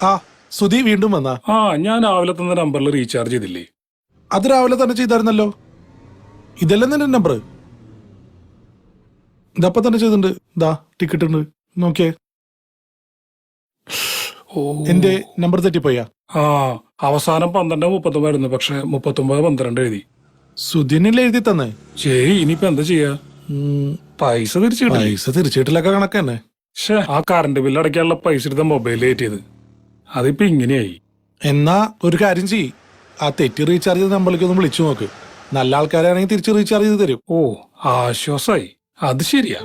ആ സുധി വീണ്ടും വന്നാ? ഞാൻ രാവിലെ തന്ന നമ്പറിൽ റീചാർജ് ചെയ്തില്ലേ? അത് രാവിലെ തന്നെ ചെയ്തായിരുന്നല്ലോ. ഇതല്ലേ നിന്റെ നമ്പർ? ഇതപ്പ തന്നെ ചെയ്തിട്ടുണ്ട്. ഇതാ ടിക്കറ്റ് ഉണ്ട്, നോക്കിയേ. എന്റെ നമ്പർ തെറ്റിപ്പോയാ? അവസാനം 12:39 പക്ഷെ 39:12 എഴുതി. സുധിനല്ലേ എഴുതി തന്നെ? ശരി, ഇനിയിപ്പോ എന്താ ചെയ്യാ? പൈസ തിരിച്ചിട്ടില്ലൊക്കെ കണക്ക് തന്നെ. ആ കറണ്ട് ബില്ല് അടയ്ക്കാനുള്ള പൈസ എടുത്ത മൊബൈൽ കയറ്റിയത് അതിപ്പോ ഇങ്ങനെയായി. എന്നാ ഒരു കാര്യം ചെയ്യ്, ആ തെറ്റി റീചാർജ് ചെയ്ത നമ്പറിലേക്ക് ഒന്ന് വിളിച്ചു നോക്ക്. നല്ല ആൾക്കാരാണെങ്കിൽ തിരിച്ച് റീചാർജ് ചെയ്ത് തരും. ആശ്വാസായി. അത് ശരിയാ,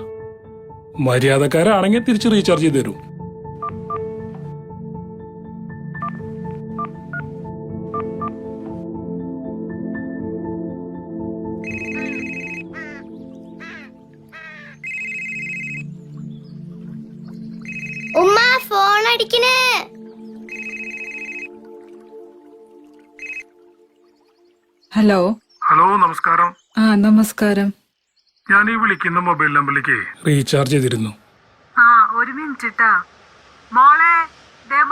മര്യാദക്കാരാണെങ്കിൽ തിരിച്ച് റീചാർജ് ചെയ്ത് തരും. ഉമ്മ ഫോൺ അടിക്കണേ. ഹലോ. നമസ്കാരം. നമസ്കാരം. ഞാൻ ഈ വിളിക്കുന്ന മൊബൈൽ നമ്പറിലേക്ക് റീചാർജ് ചെയ്തിരുന്നു. ഒരു മിനിറ്റ് മോളെ,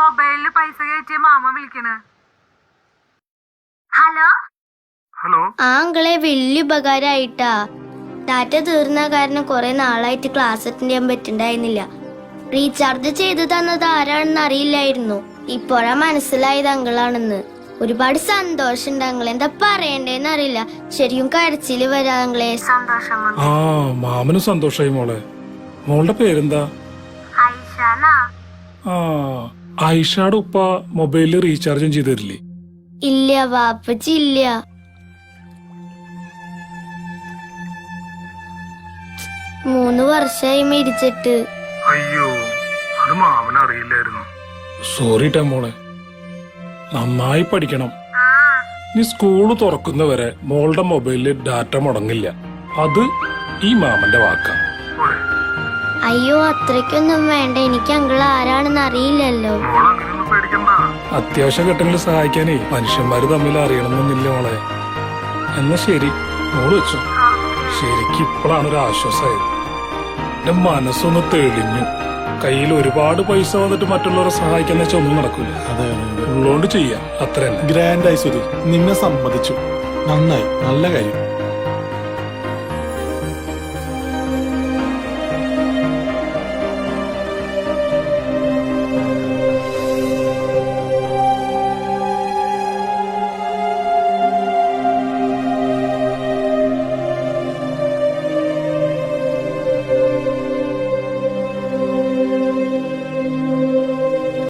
മൊബൈലില് പൈസ കയറ്റിയ മാമ വിളിക്കണ്. ഹലോ. ഹലോ. അങ്കിളെ വലിയ ഉപകാരമായിട്ടാ. ഡാറ്റ തീർന്ന കാരണം കുറെ നാളായിട്ട് ക്ലാസ് അറ്റൻഡ് ചെയ്യാൻ പറ്റുണ്ടായിരുന്നില്ല. റീചാർജ് ചെയ്തു തന്നത് ആരാണെന്ന് അറിയില്ലായിരുന്നു. ഇപ്പോഴാ മനസ്സിലായത് അങ്കിളാണെന്ന്. ഒരുപാട് സന്തോഷമുണ്ട് അങ്കിളെ. എന്താ പറയണ്ടേന്ന് അറിയില്ല. ശരിക്കും കരച്ചില് വരാ അങ്കിളെ. സന്തോഷം. മാമനും സന്തോഷായി. മോളുടെ പേരെന്താ? ഐഷാടെ ഉപ്പ മൊബൈലിൽ റീചാർജും ചെയ്ത് തരില്ലേ? ഇല്ല വാപ്പച്ചി, ഇല്ല. 3 വർഷമായി മരിച്ചിട്ട്. അയ്യോ, അത് മാമന് അറിയില്ലായിരുന്നു. സോറി മോളെ, നന്നായി പഠിക്കണം. നീ സ്കൂള് തുറക്കുന്നവരെ മോളുടെ മൊബൈലില് ഡാറ്റ മുടങ്ങില്ല. അത് ഈ മാമന്റെ വാക്കാ. അയ്യോ, അത്രയ്ക്കൊന്നും വേണ്ട. എനിക്ക് അങ്കിൾ ആരാണെന്ന് അറിയില്ലല്ലോ. അത്യാവശ്യ ഘട്ടങ്ങളിൽ സഹായിക്കാനേ മനുഷ്യന്മാര് തമ്മിൽ അറിയണമെന്നില്ല മോളെ. എന്നാ ശരി, മോള് വെച്ചോ. ശരിക്കും ഇപ്പോഴാണ് ഒരു ആശ്വാസമായത്. എന്റെ മനസ്സൊന്ന് തെളിഞ്ഞു. കയ്യിൽ ഒരുപാട് പൈസ വന്നിട്ട് മറ്റുള്ളവരെ സഹായിക്കാന്ന് വെച്ചാൽ ഒന്നും നടക്കൂല. ഉള്ളോണ്ട് ചെയ്യാം, അത്ര തന്നെ. ഗ്രാൻഡായി സുധി, നിന്നെ സമ്മതിച്ചു. നന്നായി, നല്ല കാര്യം.